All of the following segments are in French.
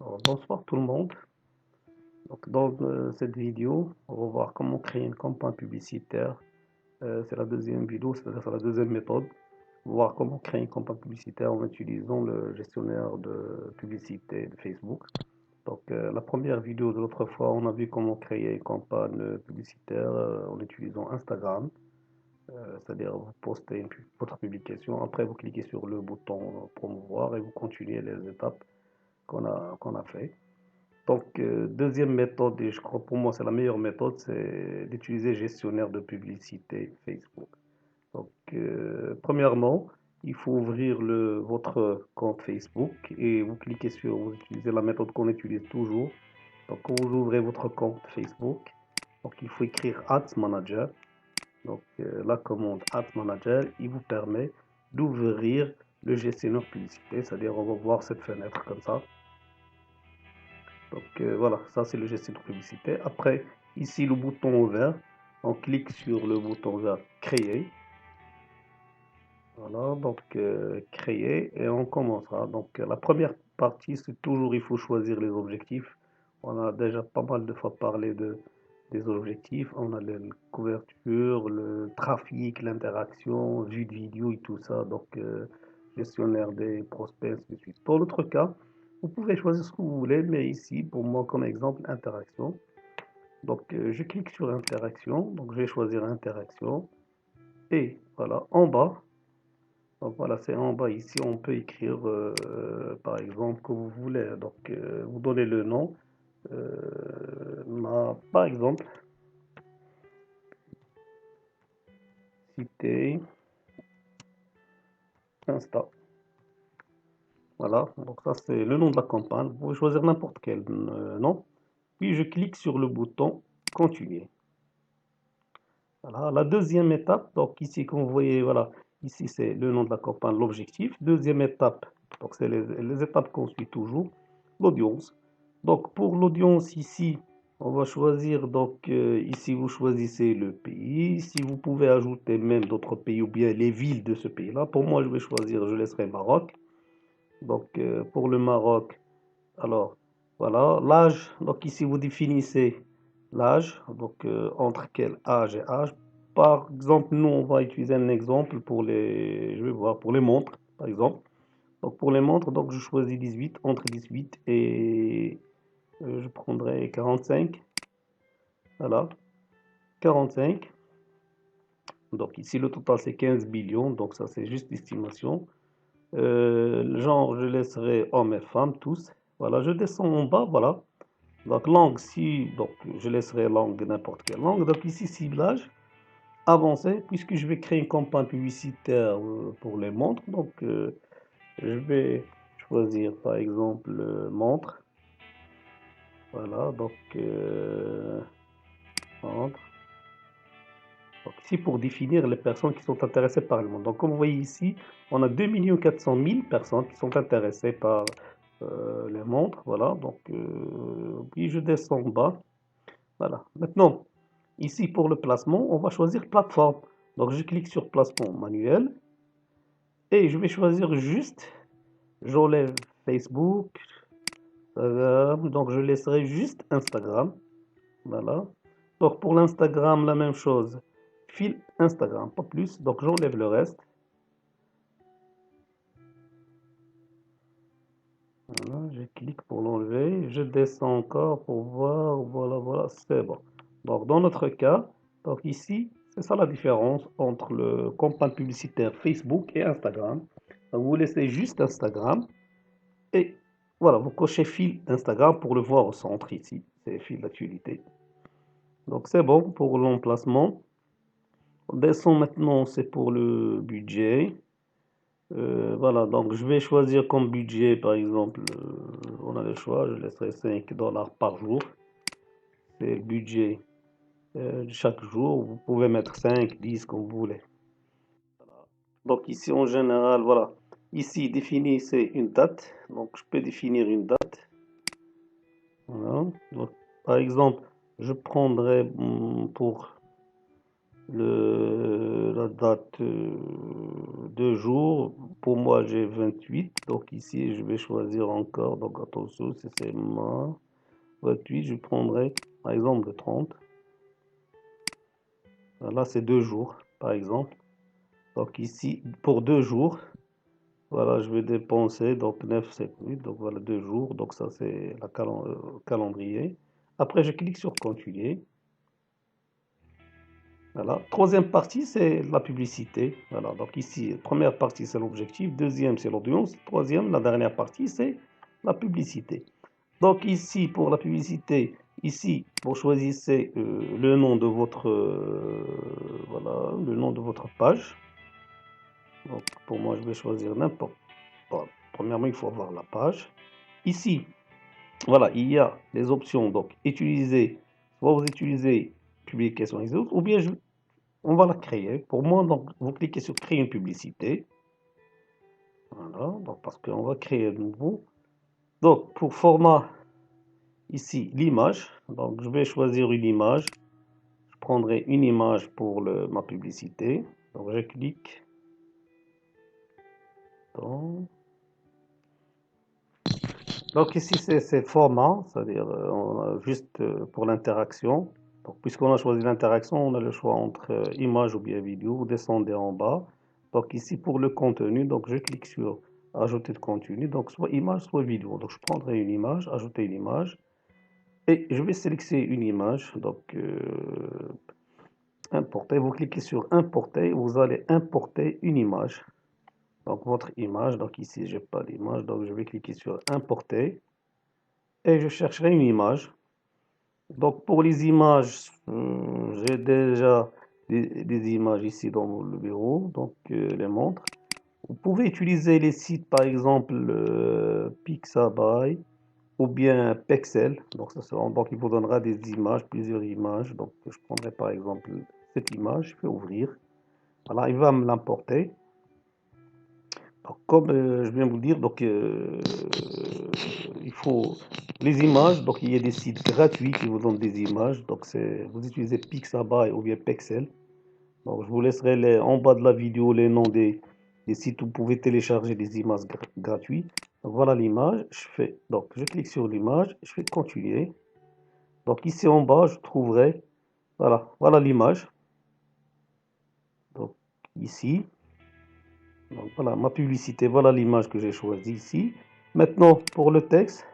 Alors, bonsoir tout le monde. Donc, dans cette vidéo, on va voir comment créer une campagne publicitaire. C'est la deuxième vidéo, c'est-à-dire la deuxième méthode. On va voir comment créer une campagne publicitaire en utilisant le gestionnaire de publicité de Facebook. Donc, la première vidéo de l'autre fois, on a vu comment créer une campagne publicitaire en utilisant Instagram. C'est-à-dire vous postez votre publication, après vous cliquez sur le bouton promouvoir et vous continuez les étapes qu'on a fait. Donc, deuxième méthode, et je crois pour moi c'est la meilleure méthode, c'est d'utiliser gestionnaire de publicité Facebook. Donc, premièrement, il faut ouvrir votre compte Facebook et vous utilisez la méthode qu'on utilise toujours. Donc, quand vous ouvrez votre compte Facebook, donc il faut écrire Ads Manager. Donc, la commande Ads Manager, il vous permet d'ouvrir le gestionnaire publicité, c'est-à-dire on va voir cette fenêtre comme ça. Donc voilà, ça c'est le gestionnaire de publicité. Après, ici le bouton vert, on clique sur le bouton vert créer. Voilà, donc créer et on commencera. Donc la première partie, c'est toujours il faut choisir les objectifs. On a déjà pas mal de fois parlé des objectifs. On a la couverture, le trafic, l'interaction, vue de vidéo et tout ça. Donc gestionnaire des prospects, ainsi de suite. Pour l'autre cas, vous pouvez choisir ce que vous voulez, mais ici, pour moi, comme exemple, interaction. Donc, je clique sur interaction. Donc, je vais choisir interaction. Et voilà, en bas. Donc, voilà, c'est en bas ici. On peut écrire, par exemple, que vous voulez. Donc, vous donnez le nom. Par exemple, citer Insta. Voilà, donc ça c'est le nom de la campagne. Vous pouvez choisir n'importe quel nom. Puis je clique sur le bouton continuer. Voilà, la deuxième étape, donc ici, comme vous voyez, voilà, ici c'est le nom de la campagne, l'objectif. Deuxième étape, donc c'est les étapes qu'on suit toujours, l'audience. Donc pour l'audience ici, on va choisir, donc ici vous choisissez le pays. Si vous pouvez ajouter même d'autres pays ou bien les villes de ce pays-là. Pour moi, je vais choisir, je laisserai Maroc. Donc pour le Maroc, alors voilà, l'âge, donc ici vous définissez l'âge, donc entre quel âge et âge. Par exemple, nous on va utiliser un exemple pour je vais voir, pour les montres, par exemple. Donc pour les montres, donc je choisis 18, entre 18 et je prendrai 45, voilà, 45. Donc ici le total c'est 15 billions, donc ça c'est juste l'estimation. Le genre, je laisserai hommes et femmes, tous. Voilà, je descends en bas, voilà. Donc, langue, si, donc, je laisserai langue, n'importe quelle langue. Donc, ici, ciblage, avancé, puisque je vais créer une campagne publicitaire pour les montres. Donc, je vais choisir, par exemple, montre. Voilà, donc, montre. Donc, ici, pour définir les personnes qui sont intéressées par le monde. Donc, comme vous voyez ici, on a 2 400 000 personnes qui sont intéressées par les montres. Voilà, donc, puis je descends en bas. Voilà. Maintenant, ici, pour le placement, on va choisir plateforme. Donc, je clique sur placement manuel et je vais choisir juste, j'enlève Facebook, Instagram, donc je laisserai juste Instagram. Voilà. Donc, pour l'Instagram, la même chose. Fil Instagram, pas plus. Donc, j'enlève le reste. Voilà, je clique pour l'enlever. Je descends encore pour voir. Voilà, voilà, c'est bon. Donc, dans notre cas, donc ici, c'est ça la différence entre le campagne publicitaire Facebook et Instagram. Donc, vous laissez juste Instagram et voilà, vous cochez fil d'Instagram pour le voir au centre ici. C'est fil d'actualité. Donc, c'est bon pour l'emplacement. On descend maintenant, c'est pour le budget. Voilà, donc je vais choisir comme budget, par exemple, on a le choix, je laisserai 5 dollars par jour. C'est le budget de chaque jour. Vous pouvez mettre 5, 10 comme vous voulez. Donc ici, en général, voilà. Ici, définissez une date. Donc je peux définir une date. Voilà. Donc, par exemple, je prendrai pour la date 2 jours. pour moi, j'ai 28. Donc ici, je vais choisir encore. Donc attention, si c'est ma 28, je prendrai par exemple le 30. Là, c'est 2 jours, par exemple. Donc ici, pour 2 jours, voilà, je vais dépenser donc 9, 7, 8. Donc voilà, 2 jours. Donc ça, c'est la calendrier. Après, je clique sur continuer. Voilà. Troisième partie, c'est la publicité. Voilà. Donc ici, première partie, c'est l'objectif. Deuxième, c'est l'audience. Troisième, la dernière partie, c'est la publicité. Donc ici, pour la publicité, ici, vous choisissez le nom de votre, voilà, le nom de votre page. Donc pour moi, je vais choisir n'importe quoi. Premièrement, il faut avoir la page. Ici, voilà, il y a les options. Donc utiliser, soit vous utilisez publication ou bien on va la créer. Pour moi, donc, vous cliquez sur créer une publicité. Voilà, donc parce qu'on va créer de nouveau. Donc, pour format, ici, l'image. Donc, je vais choisir une image. Je prendrai une image pour ma publicité. Donc, je clique. Donc, ici, c'est format, c'est-à-dire juste pour l'interaction. Donc, puisqu'on a choisi l'interaction, on a le choix entre image ou bien vidéo. Vous descendez en bas. Donc, ici, pour le contenu, donc je clique sur ajouter de contenu. Donc, soit image, soit vidéo. Donc, je prendrai une image, ajouter une image. Et je vais sélectionner une image. Donc, importer. Vous cliquez sur importer. Vous allez importer une image. Donc, votre image. Donc, ici, j'ai pas d'image. Donc, je vais cliquer sur importer. Et je chercherai une image. Donc pour les images, j'ai déjà des images ici dans le bureau, donc les montres. Vous pouvez utiliser les sites par exemple Pixabay ou bien Pexel. Donc, donc il vous donnera des images, plusieurs images. Donc je prendrai par exemple cette image, je vais ouvrir. Voilà, il va me l'importer. Donc, comme je viens de vous dire, donc il faut les images. Donc il y a des sites gratuits qui vous donnent des images. Donc vous utilisez Pixabay ou bien Pexel. Donc je vous laisserai en bas de la vidéo les noms des sites où vous pouvez télécharger des images gratuites. Donc voilà l'image. Donc je clique sur l'image, je fais continuer. Donc ici en bas, je trouverai, voilà l'image. Donc ici. Donc voilà ma publicité, voilà l'image que j'ai choisie ici. Maintenant pour le texte.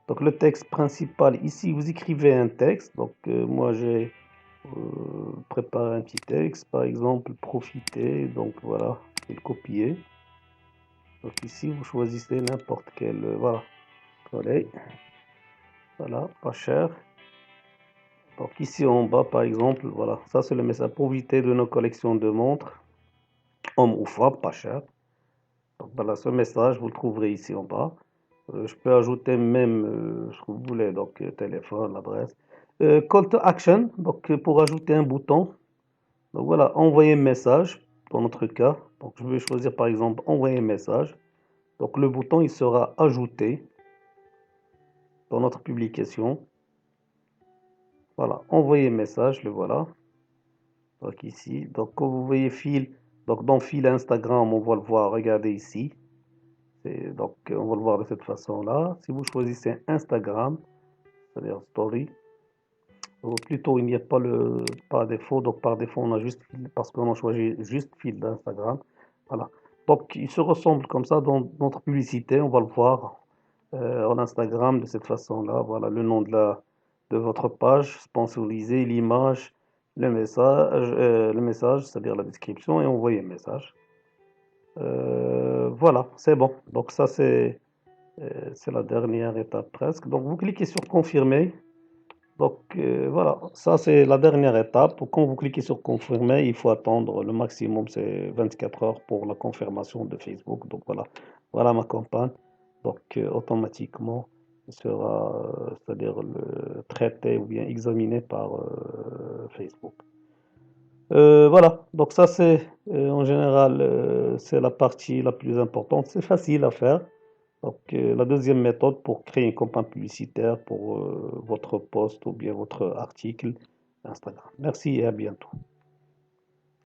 Donc le texte principal, ici vous écrivez un texte. Donc moi j'ai préparé un petit texte, par exemple profiter. Donc voilà, je vais le copier. Donc ici vous choisissez n'importe quel, voilà, coller. Voilà, pas cher. Donc ici en bas par exemple, voilà, ça c'est le message profiter de nos collections de montres, hommes ou femmes, pas cher. Donc voilà, ce message vous le trouverez ici en bas. Je peux ajouter même ce que vous voulez, donc téléphone, l'adresse. Call to action, donc pour ajouter un bouton. Donc voilà, envoyer un message dans notre cas. Donc je vais choisir par exemple envoyer un message. Donc le bouton il sera ajouté dans notre publication. Voilà, envoyer un message, le voilà. Donc ici, donc quand vous voyez fil, donc dans fil Instagram, on va le voir, regardez ici. Donc on va le voir de cette façon-là. Si vous choisissez Instagram, c'est-à-dire story, ou plutôt il n'y a pas le par défaut, donc par défaut on a juste fil parce qu'on a choisi juste fil d'Instagram. Voilà. Donc il se ressemble comme ça dans notre publicité, on va le voir en Instagram de cette façon-là. Voilà le nom de votre page, sponsoriser l'image, le message, c'est-à-dire la description et envoyer un message. Voilà, c'est bon. Donc ça c'est la dernière étape presque. Donc vous cliquez sur confirmer. Donc voilà, ça c'est la dernière étape. Quand vous cliquez sur confirmer, il faut attendre le maximum, c'est 24 heures pour la confirmation de Facebook. Donc voilà ma campagne. Donc automatiquement, il sera, c'est-à-dire traité ou bien examiné par Facebook. Voilà, donc ça c'est en général c'est la partie la plus importante. C'est facile à faire. Donc, la deuxième méthode pour créer une campagne publicitaire pour votre post ou bien votre article Instagram. Merci et à bientôt.